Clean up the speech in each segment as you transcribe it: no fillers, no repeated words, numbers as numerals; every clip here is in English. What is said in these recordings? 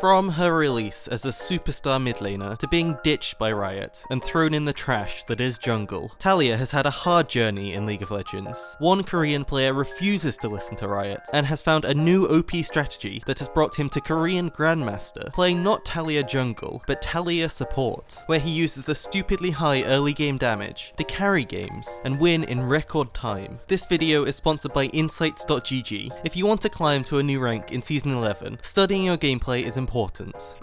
From her release as a superstar mid laner to being ditched by Riot and thrown in the trash that is jungle, Taliyah has had a hard journey in League of Legends. One Korean player refuses to listen to Riot and has found a new OP strategy that has brought him to Korean Grandmaster, playing not Taliyah jungle, but Taliyah support, where he uses the stupidly high early game damage to carry games and win in record time. This video is sponsored by Insights.gg. If you want to climb to a new rank in Season 11, studying your gameplay is important.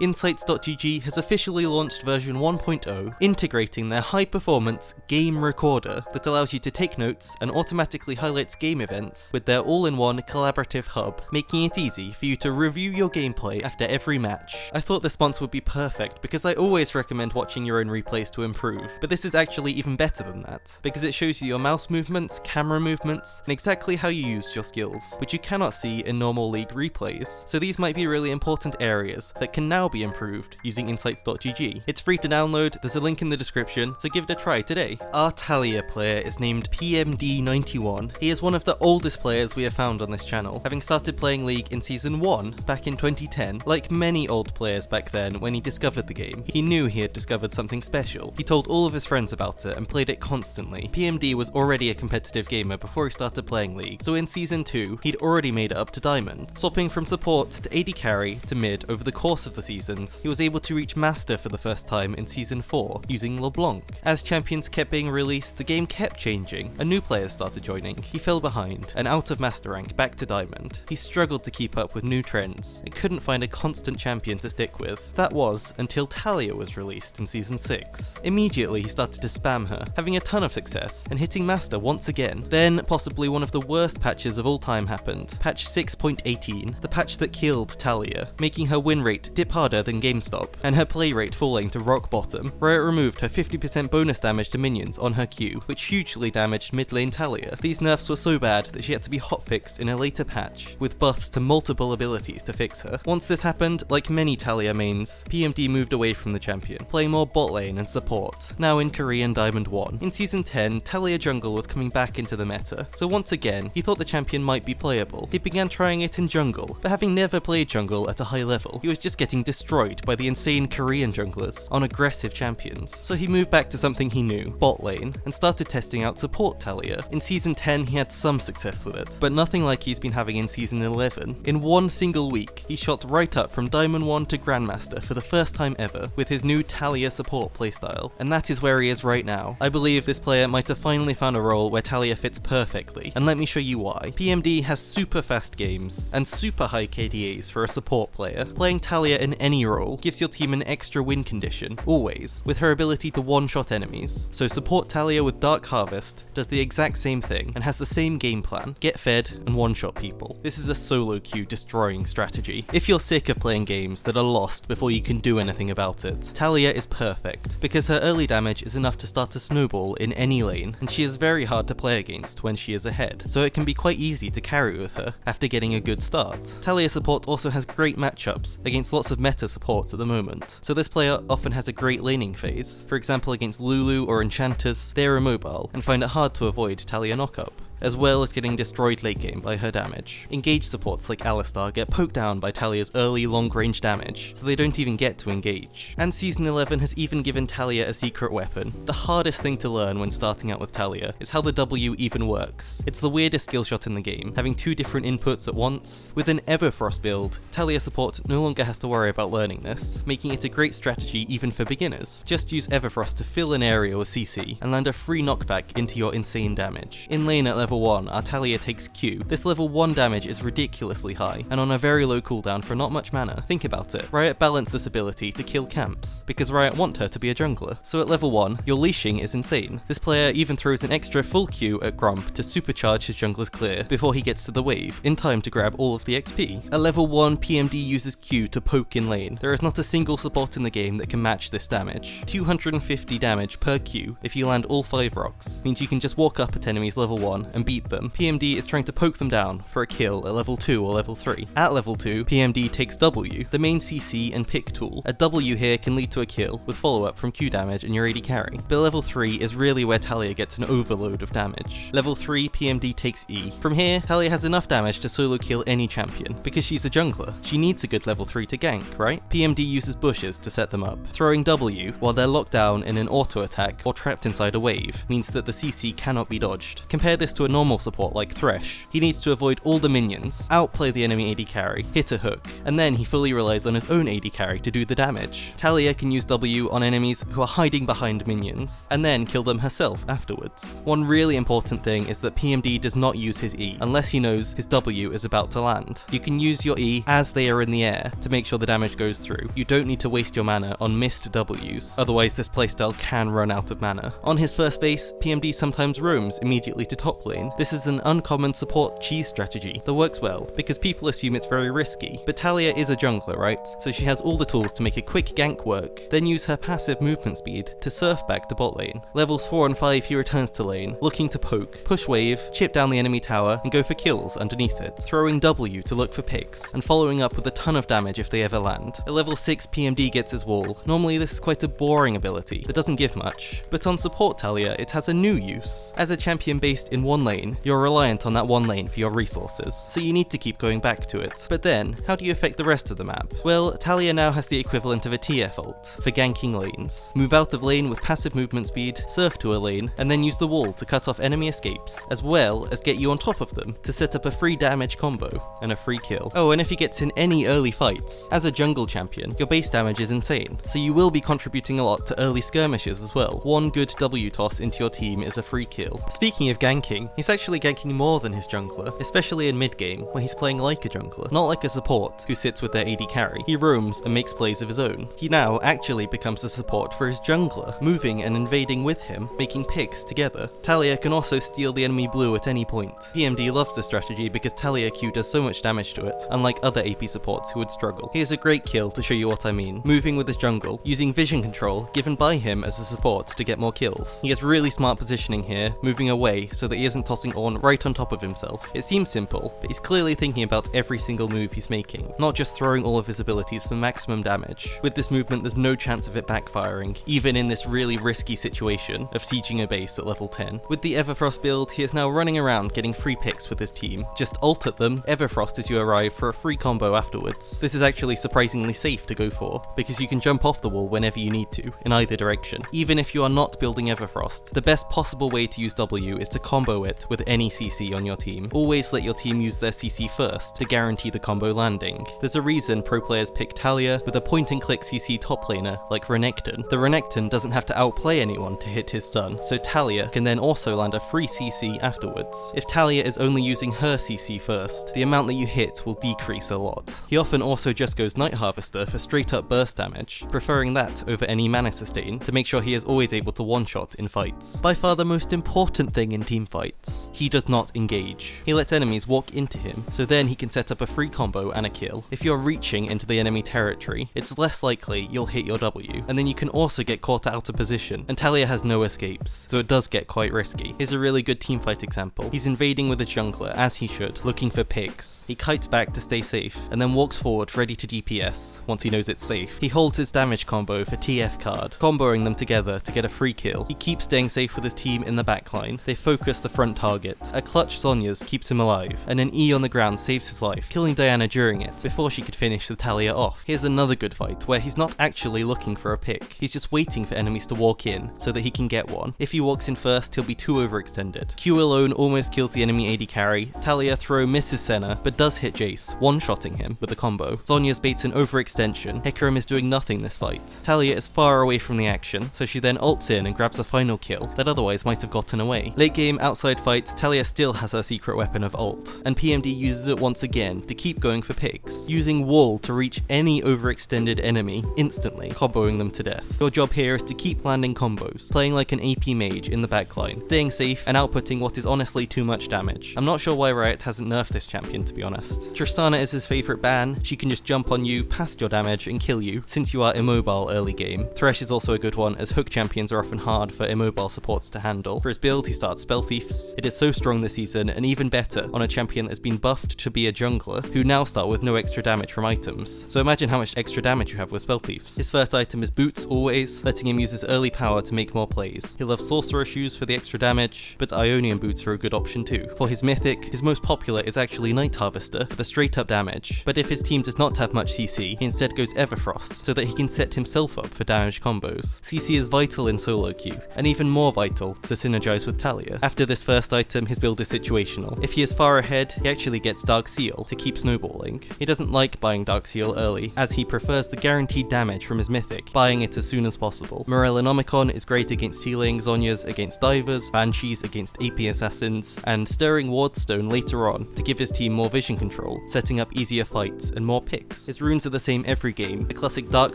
Insights.gg has officially launched version 1.0, integrating their high-performance game recorder that allows you to take notes and automatically highlights game events with their all-in-one collaborative hub, making it easy for you to review your gameplay after every match. I thought this sponsor would be perfect because I always recommend watching your own replays to improve, but this is actually even better than that, because it shows you your mouse movements, camera movements, and exactly how you used your skills, which you cannot see in normal League replays. So these might be really important areas that can now be improved using Insights.gg. It's free to download, there's a link in the description, so give it a try today. Our Taliyah player is named PMD91. He is one of the oldest players we have found on this channel, having started playing League in Season 1 back in 2010. Like many old players back then when he discovered the game, he knew he had discovered something special. He told all of his friends about it and played it constantly. PMD was already a competitive gamer before he started playing League, so in Season 2, he'd already made it up to Diamond. Swapping from support to AD carry to mid over the course of the seasons, he was able to reach Master for the first time in Season 4, using LeBlanc. As champions kept being released, the game kept changing, and new players started joining. He fell behind, and out of Master rank back to Diamond. He struggled to keep up with new trends, and couldn't find a constant champion to stick with. That was until Taliyah was released in Season 6. Immediately he started to spam her, having a ton of success, and hitting Master once again. Then, possibly one of the worst patches of all time happened. Patch 6.18, the patch that killed Taliyah, making her win rate dip harder than GameStop, and her play rate falling to rock bottom. Riot removed her 50% bonus damage to minions on her Q, which hugely damaged mid lane Taliyah. These nerfs were so bad that she had to be hotfixed in a later patch, with buffs to multiple abilities to fix her. Once this happened, like many Taliyah mains, PMD moved away from the champion, playing more bot lane and support, now in Korean Diamond 1. In Season 10, Taliyah jungle was coming back into the meta, so once again, he thought the champion might be playable. He began trying it in jungle, but having never played jungle at a high level, he was just getting destroyed by the insane Korean junglers on aggressive champions. So he moved back to something he knew, bot lane, and started testing out support Taliyah. In Season 10, he had some success with it, but nothing like he's been having in Season 11. In one single week, he shot right up from Diamond 1 to Grandmaster for the first time ever, with his new Taliyah support playstyle, and that is where he is right now. I believe this player might have finally found a role where Taliyah fits perfectly, and let me show you why. PMD has super fast games, and super high KDAs for a support player. Playing Taliyah in any role gives your team an extra win condition, always, with her ability to one-shot enemies. So support Taliyah with Dark Harvest does the exact same thing, and has the same game plan, get fed and one-shot people. This is a solo queue destroying strategy. If you're sick of playing games that are lost before you can do anything about it, Taliyah is perfect, because her early damage is enough to start a snowball in any lane, and she is very hard to play against when she is ahead, so it can be quite easy to carry with her after getting a good start. Taliyah support also has great matchups against lots of meta supports at the moment, so this player often has a great laning phase. For example, against Lulu or Enchanters, they are immobile and find it hard to avoid Taliyah knockup, as well as getting destroyed late game by her damage. Engage supports like Alistar get poked down by Taliyah's early long-range damage, so they don't even get to engage. And Season 11 has even given Taliyah a secret weapon. The hardest thing to learn when starting out with Taliyah is how the W even works. It's the weirdest skill shot in the game, having two different inputs at once. With an Everfrost build, Taliyah support no longer has to worry about learning this, making it a great strategy even for beginners. Just use Everfrost to fill an area with CC, and land a free knockback into your insane damage. In lane at level 1, our Taliyah takes Q. This level 1 damage is ridiculously high, and on a very low cooldown for not much mana. Think about it, Riot balanced this ability to kill camps, because Riot want her to be a jungler. So at level 1, your leashing is insane. This player even throws an extra full Q at Gromp to supercharge his jungler's clear before he gets to the wave, in time to grab all of the XP. At level 1, PMD uses Q to poke in lane. There is not a single support in the game that can match this damage. 250 damage per Q if you land all 5 rocks, means you can just walk up at enemies level 1 and and beat them, PMD is trying to poke them down for a kill at level 2 or level 3. At level 2, PMD takes W, the main CC and pick tool. A W here can lead to a kill with follow-up from Q damage and your AD carry. But level 3 is really where Taliyah gets an overload of damage. Level 3, PMD takes E. From here, Taliyah has enough damage to solo kill any champion, because she's a jungler. She needs a good level 3 to gank, right? PMD uses bushes to set them up. Throwing W while they're locked down in an auto attack or trapped inside a wave means that the CC cannot be dodged. Compare this to a normal support like Thresh. He needs to avoid all the minions, outplay the enemy AD carry, hit a hook, and then he fully relies on his own AD carry to do the damage. Taliyah can use W on enemies who are hiding behind minions, and then kill them herself afterwards. One really important thing is that PMD does not use his E unless he knows his W is about to land. You can use your E as they are in the air to make sure the damage goes through. You don't need to waste your mana on missed Ws, otherwise this playstyle can run out of mana. On his first base, PMD sometimes roams immediately to top lane. This is an uncommon support cheese strategy that works well because people assume it's very risky, but Taliyah is a jungler, right? So she has all the tools to make a quick gank work, then use her passive movement speed to surf back to bot lane. Levels 4 and 5 he returns to lane, looking to poke, push wave, chip down the enemy tower, and go for kills underneath it, throwing W to look for picks, and following up with a ton of damage if they ever land. At level 6 PMD gets his wall. Normally this is quite a boring ability that doesn't give much, but on support Taliyah it has a new use. As a champion based in one lane, you're reliant on that one lane for your resources, so you need to keep going back to it. But then, how do you affect the rest of the map? Well, Taliyah now has the equivalent of a TF ult for ganking lanes. Move out of lane with passive movement speed, surf to a lane, and then use the wall to cut off enemy escapes, as well as get you on top of them to set up a free damage combo and a free kill. Oh, and if he gets in any early fights, as a jungle champion, your base damage is insane, so you will be contributing a lot to early skirmishes as well. One good W toss into your team is a free kill. Speaking of ganking, he's actually ganking more than his jungler, especially in mid game, where he's playing like a jungler, not like a support who sits with their AD carry. He roams and makes plays of his own. He now actually becomes a support for his jungler, moving and invading with him, making picks together. Taliyah can also steal the enemy blue at any point. PMD loves this strategy because Taliyah Q does so much damage to it, unlike other AP supports who would struggle. Here's a great kill to show you what I mean. Moving with his jungle, using vision control given by him as a support to get more kills. He has really smart positioning here, moving away so that he isn't tossing Ornn right on top of himself. It seems simple, but he's clearly thinking about every single move he's making, not just throwing all of his abilities for maximum damage. With this movement there's no chance of it backfiring, even in this really risky situation of sieging a base at level 10. With the Everfrost build, he is now running around getting free picks with his team. Just ult at them, Everfrost as you arrive for a free combo afterwards. This is actually surprisingly safe to go for, because you can jump off the wall whenever you need to, in either direction. Even if you are not building Everfrost, the best possible way to use W is to combo it with any CC on your team. Always let your team use their CC first to guarantee the combo landing. There's a reason pro players pick Taliyah with a point and click CC top laner like Renekton. The Renekton doesn't have to outplay anyone to hit his stun, so Taliyah can then also land a free CC afterwards. If Taliyah is only using her CC first, the amount that you hit will decrease a lot. He often also just goes Night Harvester for straight up burst damage, preferring that over any mana sustain to make sure he is always able to one-shot in fights. By far the most important thing in team fights, he does not engage. He lets enemies walk into him, so then he can set up a free combo and a kill. If you're reaching into the enemy territory, it's less likely you'll hit your W, and then you can also get caught out of position, and Taliyah has no escapes, so it does get quite risky. Here's a really good teamfight example. He's invading with a jungler, as he should, looking for picks. He kites back to stay safe, and then walks forward ready to DPS, once he knows it's safe. He holds his damage combo for TF card, comboing them together to get a free kill. He keeps staying safe with his team in the backline. They focus the front target. A clutch Sonya's keeps him alive, and an E on the ground saves his life, killing Diana during it, before she could finish the Taliyah off. Here's another good fight, where he's not actually looking for a pick. He's just waiting for enemies to walk in, so that he can get one. If he walks in first, he'll be too overextended. Q alone almost kills the enemy AD carry. Taliyah throw misses Senna, but does hit Jace, one-shotting him with a combo. Sonya's baits an overextension. Hecarim is doing nothing this fight. Taliyah is far away from the action, so she then ults in and grabs a final kill that otherwise might have gotten away. Late game outside fights, Taliyah still has her secret weapon of ult, and PMD uses it once again to keep going for picks, using wall to reach any overextended enemy instantly, comboing them to death. Your job here is to keep landing combos, playing like an AP mage in the backline, staying safe and outputting what is honestly too much damage. I'm not sure why Riot hasn't nerfed this champion, to be honest. Tristana is his favourite ban. She can just jump on you past your damage and kill you, since you are immobile early game. Thresh is also a good one, as hook champions are often hard for immobile supports to handle. For his build, he starts Spell Thieves, items. It is so strong this season, and even better on a champion that has been buffed to be a jungler, who now start with no extra damage from items. So imagine how much extra damage you have with Spell Thieves. His first item is Boots always, letting him use his early power to make more plays. He'll have Sorcerer Shoes for the extra damage, but Ionian Boots are a good option too. For his mythic, his most popular is actually Night Harvester for the straight up damage, but if his team does not have much CC, he instead goes Everfrost, so that he can set himself up for damage combos. CC is vital in solo queue, and even more vital to synergize with Taliyah. After this first item, his build is situational. If he is far ahead, he actually gets Dark Seal to keep snowballing. He doesn't like buying Dark Seal early, as he prefers the guaranteed damage from his mythic, buying it as soon as possible. Morellonomicon is great against healing, Zhonya's against divers, Banshees against AP assassins, and Stirring Wardstone later on to give his team more vision control, setting up easier fights and more picks. His runes are the same every game, the classic Dark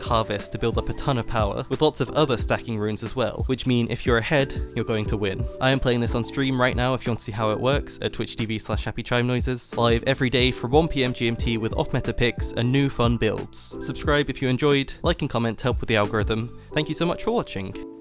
Harvest to build up a ton of power, with lots of other stacking runes as well, which mean if you're ahead, you're going to win. I am playing this on stream right now if you want to see how it works at twitch.tv/happychimenoises, live every day from 1 PM GMT with off-meta picks and new fun builds. Subscribe if you enjoyed, like and comment help with the algorithm. Thank you so much for watching.